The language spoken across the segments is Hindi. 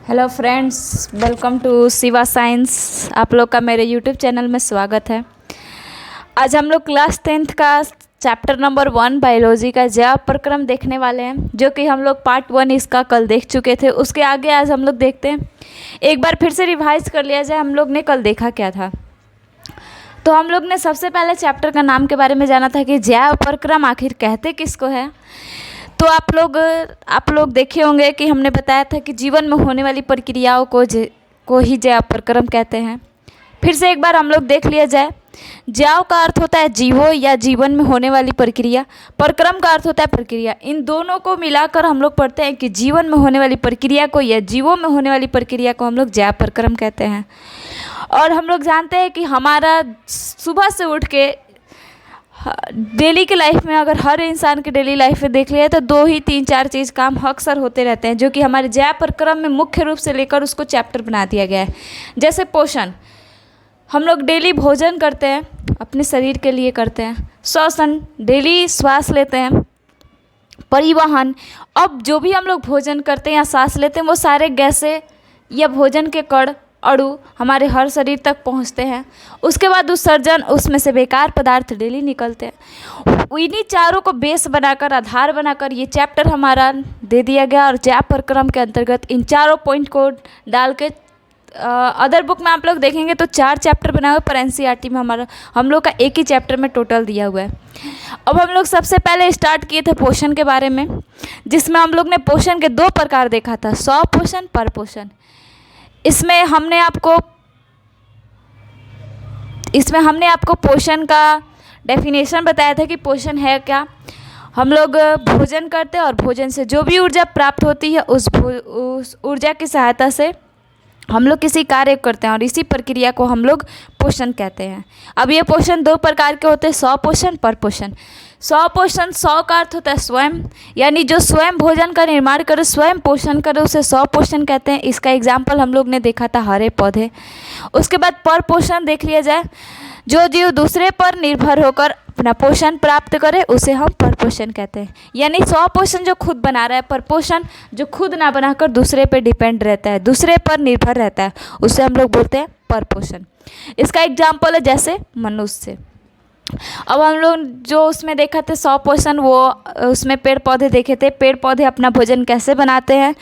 Hello friends, welcome to Shiva science. आप लोग का मेरे यूट्यूब चैनल में स्वागत है। आज हम लोग क्लास 10th का चैप्टर नंबर 1 बायोलॉजी का जैव प्रक्रम देखने वाले हैं, जो कि हम लोग पार्ट 1 इसका कल देख चुके थे। उसके आगे आज हम लोग देखते हैं। एक बार फिर से रिवाइज कर लिया जाए, हम लोग ने कल देखा क्या था। तो हम लोग ने सबसे पहले चैप्टर का नाम के बारे में जाना था कि जैव प्रक्रम आखिर कहते किसको है। तो आप लोग देखे होंगे कि हमने बताया था कि जीवन में होने वाली प्रक्रियाओं को ही जैव प्रक्रम कहते हैं। फिर से एक बार हम लोग देख लिया जाए। जैव का अर्थ होता है जीवो या जीवन में होने वाली प्रक्रिया, प्रक्रम का अर्थ होता है प्रक्रिया। इन दोनों को मिलाकर हम लोग पढ़ते हैं कि जीवन में होने वाली प्रक्रिया को या जीवों में होने वाली प्रक्रिया को हम लोग जैव प्रक्रम कहते हैं। और हम लोग जानते हैं कि हमारा सुबह से उठ के डेली की लाइफ में, अगर हर इंसान की डेली लाइफ में देख लिया तो 2 ही 3-4 चीज़ काम अक्सर होते रहते हैं, जो कि हमारे जैव प्रक्रम में मुख्य रूप से लेकर उसको चैप्टर बना दिया गया है। जैसे पोषण, हम लोग डेली भोजन करते हैं, अपने शरीर के लिए करते हैं। श्वसन, डेली श्वास लेते हैं। परिवहन, अब जो भी हम लोग भोजन करते हैं या सांस लेते हैं वो सारे गैसें या भोजन के कण अणु हमारे हर शरीर तक पहुंचते हैं। उसके बाद उत्सर्जन, उसमें से बेकार पदार्थ डेली निकलते हैं। इन्हीं चारों को बेस बनाकर, आधार बनाकर ये चैप्टर हमारा दे दिया गया। और जैव प्रक्रम के अंतर्गत इन चारों पॉइंट को डाल के अदर बुक में आप लोग देखेंगे तो 4 चैप्टर बनाए हुए, पर एनसीईआरटी में हम लोग का एक ही चैप्टर में टोटल दिया हुआ है। अब हम लोग सबसे पहले स्टार्ट किए थे पोषण के बारे में, जिसमें हम लोग ने पोषण के 2 प्रकार देखा था, स्वपोषण, परपोषण। इसमें हमने आपको पोषण का डेफिनेशन बताया था कि पोषण है क्या। हम लोग भोजन करते हैं और भोजन से जो भी ऊर्जा प्राप्त होती है उस ऊर्जा की सहायता से हम लोग किसी कार्य करते हैं, और इसी प्रक्रिया को हम लोग पोषण कहते हैं। अब ये पोषण 2 प्रकार के होते हैं, स्वपोषण, परपोषण। स्वपोषण, स्व का अर्थ होता है स्वयं, यानी जो स्वयं भोजन का निर्माण करे, स्वयं पोषण करे, उसे स्वपोषण कहते हैं। इसका एग्जाम्पल हम लोग ने देखा था हरे पौधे। उसके बाद परपोषण देख लिया जाए, जो जीव दूसरे पर निर्भर होकर अपना पोषण प्राप्त करे उसे हम परपोषण कहते हैं। यानी स्वपोषण जो खुद बना रहा है, परपोषण जो खुद ना बनाकर दूसरे पे डिपेंड रहता है, दूसरे पर निर्भर रहता है, उसे हम लोग बोलते हैं परपोषण। इसका एग्जाम्पल है जैसे मनुष्य। अब हम लोग जो उसमें देखा थे स्वपोषण, वो उसमें पेड़ पौधे देखे थे। पेड़ पौधे अपना भोजन कैसे बनाते हैं,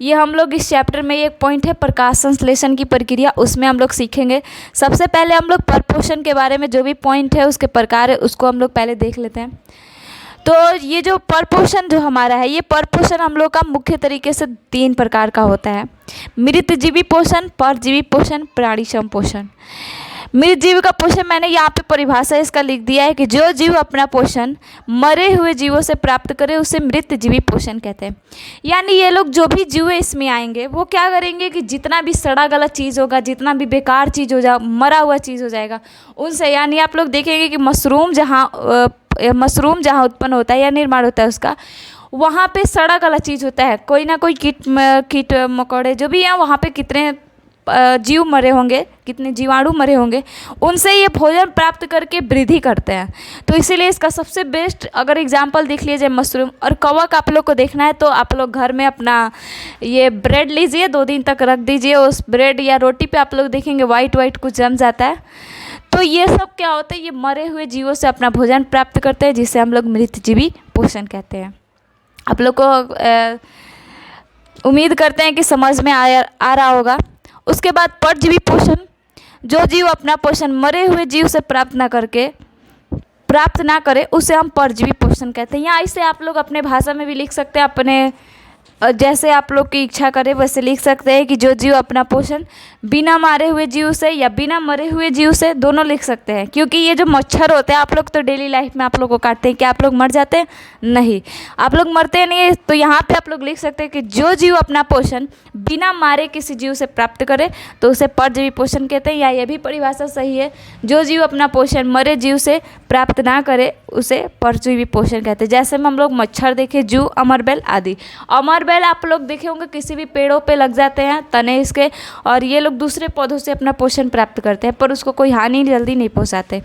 ये हम लोग इस चैप्टर में एक पॉइंट है प्रकाश संश्लेषण की प्रक्रिया, उसमें हम लोग सीखेंगे। सबसे पहले हम लोग परपोषण के बारे में जो भी पॉइंट है, उसके प्रकार है, उसको हम लोग पहले देख लेते हैं। तो ये जो परपोषण जो हमारा है, ये परपोषण हम लोग का मुख्य तरीके से 3 प्रकार का होता है। मृतजीवी पोषण, परजीवी पोषण, प्राणीसम पोषण। मृत जीव का पोषण मैंने यहाँ पे परिभाषा इसका लिख दिया है कि जो जीव अपना पोषण मरे हुए जीवों से प्राप्त करे उसे मृत जीवी पोषण कहते हैं। यानी ये लोग जो भी जीव इसमें आएंगे वो क्या करेंगे कि जितना भी सड़ा गला चीज़ होगा, जितना भी बेकार चीज़ हो जाए, मरा हुआ चीज़ हो जाएगा उनसे, यानी आप लोग देखेंगे कि मशरूम जहाँ उत्पन्न होता है या निर्माण होता है उसका, वहाँ पे सड़ा गला चीज़ होता है। कोई ना कोई कीट मकोड़े जो भी हैं, वहाँ पे कितने जीव मरे होंगे, कितने जीवाणु मरे होंगे, उनसे ये भोजन प्राप्त करके वृद्धि करते हैं। तो इसीलिए इसका सबसे बेस्ट अगर एग्जाम्पल देख लीजिए मशरूम। और कवक आप लोग को देखना है तो आप लोग घर में अपना ये ब्रेड लीजिए, 2 दिन तक रख दीजिए। उस ब्रेड या रोटी पे आप लोग देखेंगे वाइट कुछ जम जाता है। तो ये सब क्या होता है, ये मरे हुए जीवों से अपना भोजन प्राप्त करते हैं, जिसे हम लोग मृतजीवी पोषण कहते हैं। आप लोग को उम्मीद करते हैं कि समझ में आ रहा होगा। उसके बाद परजीवी पोषण, जो जीव अपना पोषण मरे हुए जीव से प्राप्त ना करे उसे हम परजीवी पोषण कहते हैं। या इसे आप लोग अपने भाषा में भी लिख सकते हैं, अपने जैसे आप लोग की इच्छा करे वैसे लिख सकते हैं कि जो जीव अपना पोषण बिना मारे हुए जीव से या बिना मरे हुए जीव से, दोनों लिख सकते हैं। क्योंकि ये जो मच्छर होते हैं, आप लोग तो डेली लाइफ में आप लोग को काटते हैं, क्या आप लोग मर जाते हैं? नहीं, आप लोग मरते नहीं है। तो यहाँ पे आप लोग लिख सकते हैं कि जो जीव अपना पोषण बिना मारे किसी जीव से प्राप्त करे तो उसे परजीवी पोषण कहते हैं। या ये भी परिभाषा सही है, जो जीव अपना पोषण मरे जीव से प्राप्त ना करे उसे परजीवी पोषण कहते हैं। जैसे में हम लोग मच्छर देखे, जू, अमरबेल आदि। अमरबेल वेल आप लोग देखे होंगे किसी भी पेड़ों पे लग जाते हैं तने इसके, और ये लोग दूसरे पौधों से अपना पोषण प्राप्त करते हैं, पर उसको कोई हानि जल्दी नहीं पहुंचाते।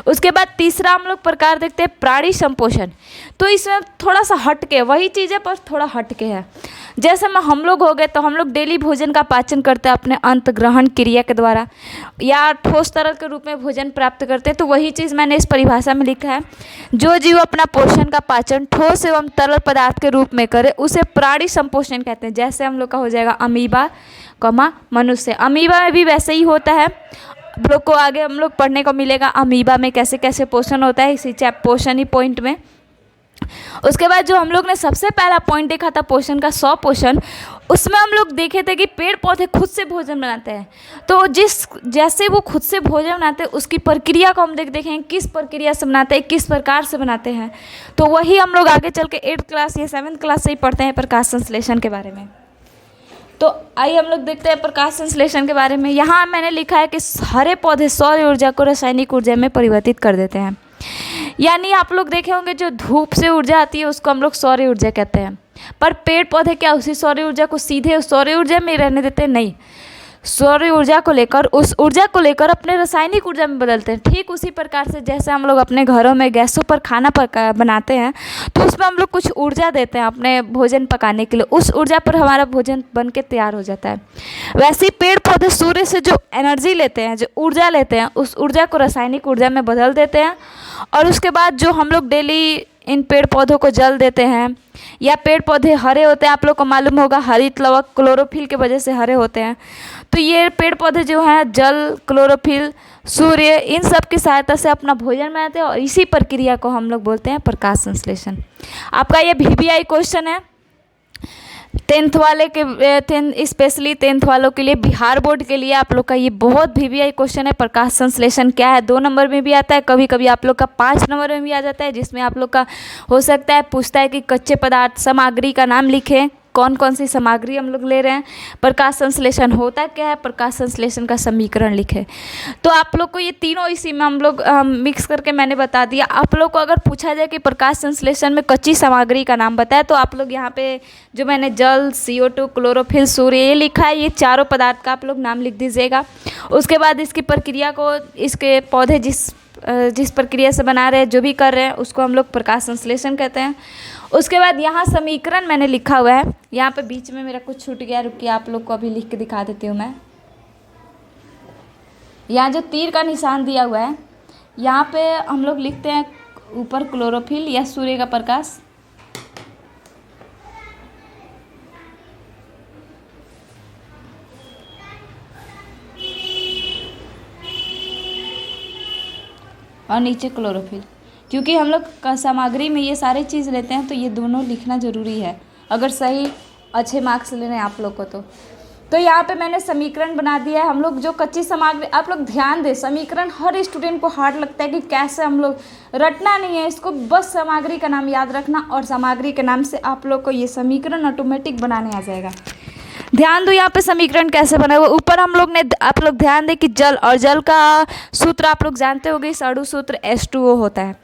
उसके बाद तीसरा हम लोग प्रकार देखते हैं प्राणी संपोषण। तो इसमें थोड़ा सा हट के वही चीज़ है पर थोड़ा हट के है। जैसे हम लोग हो गए तो हम लोग डेली भोजन का पाचन करते हैं अपने अंत ग्रहण क्रिया के द्वारा, या ठोस तरल के रूप में भोजन प्राप्त करते हैं। तो वही चीज़ मैंने इस परिभाषा में लिखा है, जो जीव अपना पोषण का पाचन ठोस एवं तरल पदार्थ के रूप में करे उसे प्राणी संपोषण कहते हैं। जैसे हम लोग का हो जाएगा अमीबा मनुष्य, अमीबा में भी वैसे ही होता है। आप लोग को आगे हम लोग पढ़ने को मिलेगा अमीबा में कैसे कैसे पोषण होता है, इसी पोषण ही पॉइंट में। उसके बाद जो हम लोग ने सबसे पहला पॉइंट देखा था पोषण का, स्व पोषण, उसमें हम लोग देखे थे कि पेड़ पौधे खुद से भोजन बनाते हैं। तो जैसे वो खुद से भोजन बनाते हैं उसकी प्रक्रिया को हम देखें किस प्रक्रिया से बनाते हैं, किस प्रकार से बनाते हैं। तो वही हम लोग आगे चल के 8th क्लास या 7th क्लास से ही पढ़ते हैं प्रकाश संश्लेषण के बारे में। तो आइए हम लोग देखते हैं प्रकाश संश्लेषण के बारे में। यहाँ मैंने लिखा है कि हरे पौधे सौर ऊर्जा को रासायनिक ऊर्जा में परिवर्तित कर देते हैं। यानी आप लोग देखे होंगे जो धूप से ऊर्जा आती है उसको हम लोग सौर ऊर्जा कहते हैं, पर पेड़ पौधे क्या उसी सौर ऊर्जा को सीधे सौर ऊर्जा में रहने देते हैं? नहीं, सौर ऊर्जा को लेकर उस ऊर्जा को लेकर अपने रासायनिक ऊर्जा में बदलते हैं। ठीक उसी प्रकार से जैसे हम लोग अपने घरों में गैसों पर खाना बनाते हैं तो उसमें हम लोग कुछ ऊर्जा देते हैं अपने भोजन पकाने के लिए, उस ऊर्जा पर हमारा भोजन बन के तैयार हो जाता है। वैसे ही पेड़ पौधे सूर्य से जो एनर्जी लेते हैं, जो ऊर्जा लेते हैं, उस ऊर्जा को रासायनिक ऊर्जा में बदल देते हैं। और उसके बाद जो हम लोग डेली इन पेड़ पौधों को जल देते हैं, या पेड़ पौधे हरे होते हैं, आप लोग को मालूम होगा हरित लवक क्लोरोफिल की वजह से हरे होते हैं। तो ये पेड़ पौधे जो हैं जल, क्लोरोफिल, सूर्य, इन सब की सहायता से अपना भोजन बनाते हैं, और इसी प्रक्रिया को हम लोग बोलते हैं प्रकाश संश्लेषण। आपका ये VBI क्वेश्चन है 10th वाले के, स्पेशली 10th वालों के लिए, बिहार बोर्ड के लिए आप लोग का ये बहुत VBI क्वेश्चन है। प्रकाश संश्लेषण क्या है 2 नंबर में भी आता है, कभी कभी आप लोग का 5 नंबर में भी आ जाता है, जिसमें आप लोग का हो सकता है पूछता है कि कच्चे पदार्थ सामग्री का नाम लिखें, कौन कौन सी सामग्री हम लोग ले रहे हैं, प्रकाश संश्लेषण होता क्या है, प्रकाश संश्लेषण का समीकरण लिखे। तो आप लोग को ये तीनों इसी में हम लोग मिक्स करके मैंने बता दिया। आप लोग को अगर पूछा जाए कि प्रकाश संश्लेषण में कच्ची सामग्री का नाम बताए, तो आप लोग यहाँ पे जो मैंने जल, CO2, क्लोरोफिल, सूर्य ये लिखा है, ये चारों पदार्थ का आप लोग नाम लिख दीजिएगा। उसके बाद इसकी प्रक्रिया को, इसके पौधे जिस प्रक्रिया से बना रहे हैं, जो भी कर रहे हैं, उसको हम लोग प्रकाश संश्लेषण कहते हैं। उसके बाद यहाँ समीकरण मैंने लिखा हुआ है, यहाँ पे बीच में मेरा कुछ छूट गया, रुकिए आप लोग को अभी लिख के दिखा देती हूँ मैं। यहाँ जो तीर का निशान दिया हुआ है, यहाँ पे हम लोग लिखते हैं ऊपर क्लोरोफिल या सूर्य का प्रकाश, और नीचे क्लोरोफिल। क्योंकि हम लोग सामग्री में ये सारी चीज़ लेते हैं तो ये दोनों लिखना ज़रूरी है अगर सही अच्छे मार्क्स लेने हैं आप लोग को। तो यहाँ पे मैंने समीकरण बना दिया है। हम लोग जो कच्ची सामग्री, आप लोग ध्यान दें, समीकरण हर स्टूडेंट को हार्ड लगता है कि कैसे, हम लोग रटना नहीं है इसको, बस सामग्री का नाम याद रखना, और सामग्री के नाम से आप लोग को ये समीकरण ऑटोमेटिक बनाने आ जाएगा। ध्यान दो यहाँ पे समीकरण कैसे बना हुआ। ऊपर हम लोग ने, आप लोग ध्यान दें कि जल, और जल का सूत्र आप लोग जानते होंगे, इस अणु सूत्र H2O होता है।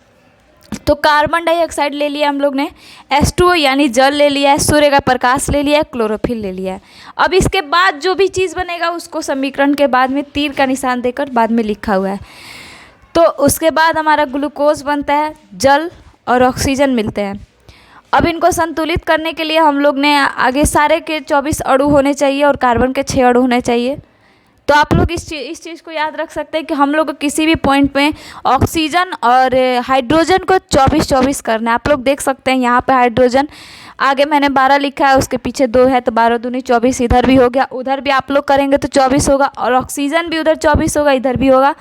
तो कार्बन डाइऑक्साइड ले लिया हम लोग ने, H2O यानी जल ले लिया है, सूर्य का प्रकाश ले लिया है, क्लोरोफिल ले लिया है। अब इसके बाद जो भी चीज़ बनेगा उसको समीकरण के बाद में तीर का निशान देकर बाद में लिखा हुआ है। तो उसके बाद हमारा ग्लूकोज बनता है, जल और ऑक्सीजन मिलते हैं। अब इनको संतुलित करने के लिए हम लोग ने आगे सारे के 24 अणु होने चाहिए और कार्बन के 6 अणु होने चाहिए। तो आप लोग इस चीज़ को याद रख सकते हैं कि हम लोग को किसी भी पॉइंट में ऑक्सीजन और हाइड्रोजन को 24-24 करना है। आप लोग देख सकते हैं यहाँ पे हाइड्रोजन आगे मैंने 12 लिखा है, उसके पीछे 2 है, तो 12 दूनी 24, इधर भी हो गया, उधर भी आप लोग करेंगे तो 24 होगा, और ऑक्सीजन भी उधर 24 होगा, इधर भी होगा,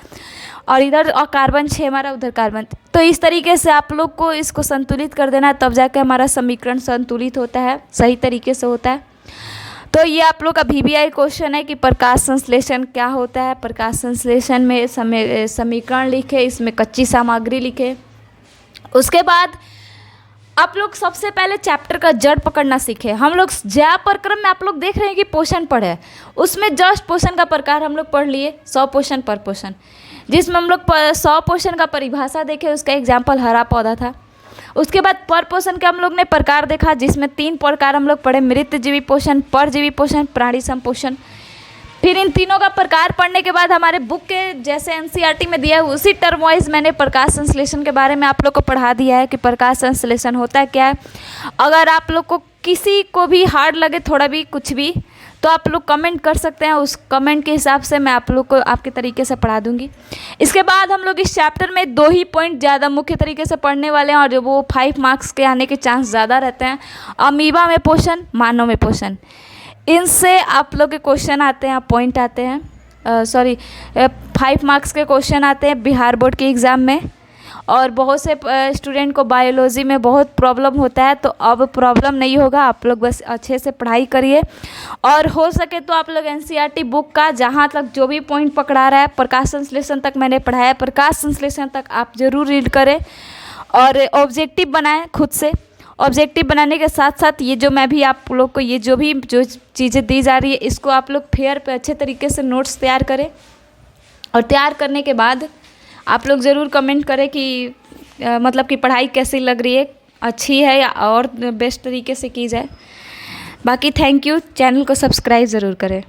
और इधर और कार्बन 6 हमारा, उधर कार्बन। तो इस तरीके से आप लोग को इसको संतुलित कर देना है, तब जाके हमारा समीकरण संतुलित होता है, सही तरीके से होता है। तो ये आप लोग का VBI क्वेश्चन है कि प्रकाश संश्लेषण क्या होता है। प्रकाश संश्लेषण में समीकरण लिखे, इसमें कच्ची सामग्री लिखे। उसके बाद आप लोग सबसे पहले चैप्टर का जड़ पकड़ना सीखे। हम लोग ज्या प्रक्रम में आप लोग देख रहे हैं कि पोषण पढ़े, उसमें जस्ट पोषण का प्रकार हम लोग पढ़ लिए, 100 पोषण पर पोषण, जिसमें हम लोग 100 पोषण का परिभाषा देखे, उसका एग्जाम्पल हरा पौधा था। उसके बाद पर पोषण के हम लोग ने प्रकार देखा, जिसमें 3 प्रकार हम लोग पढ़े, मृतजीवी पोषण, परजीवी पोषण, प्राणी संपोषण। फिर इन तीनों का प्रकार पढ़ने के बाद हमारे बुक के जैसे एनसीईआरटी में दिया है उसी टर्म वाइज मैंने प्रकाश संश्लेषण के बारे में आप लोग को पढ़ा दिया है कि प्रकाश संश्लेषण होता है क्या है। अगर आप लोग को किसी को भी हार्ड लगे थोड़ा भी कुछ भी, तो आप लोग कमेंट कर सकते हैं, उस कमेंट के हिसाब से मैं आप लोग को आपके तरीके से पढ़ा दूंगी। इसके बाद हम लोग इस चैप्टर में 2 ही पॉइंट ज़्यादा मुख्य तरीके से पढ़ने वाले हैं और जो वो 5 मार्क्स के आने के चांस ज़्यादा रहते हैं। अमीबा में पोषण, मानव में पोषण, इनसे आप लोग के क्वेश्चन आते हैं, पॉइंट आते हैं, 5 मार्क्स के क्वेश्चन आते हैं बिहार बोर्ड के एग्ज़ाम में। और बहुत से स्टूडेंट को बायोलॉजी में बहुत प्रॉब्लम होता है, तो अब प्रॉब्लम नहीं होगा, आप लोग बस अच्छे से पढ़ाई करिए। और हो सके तो आप लोग एनसीईआरटी बुक का जहाँ तक जो भी पॉइंट पकड़ा रहा है, प्रकाश संश्लेषण तक मैंने पढ़ाया, प्रकाश संश्लेषण तक आप ज़रूर रीड करें और ऑब्जेक्टिव बनाएं खुद से। ऑब्जेक्टिव बनाने के साथ साथ ये जो मैं भी आप लोग को ये जो चीज़ें दी जा रही है, इसको आप लोग फेयर पे अच्छे तरीके से नोट्स तैयार करें। और तैयार करने के बाद आप लोग ज़रूर कमेंट करें कि मतलब कि पढ़ाई कैसी लग रही है, अच्छी है या और बेस्ट तरीके से की जाए। बाकी थैंक यू, चैनल को सब्सक्राइब ज़रूर करें।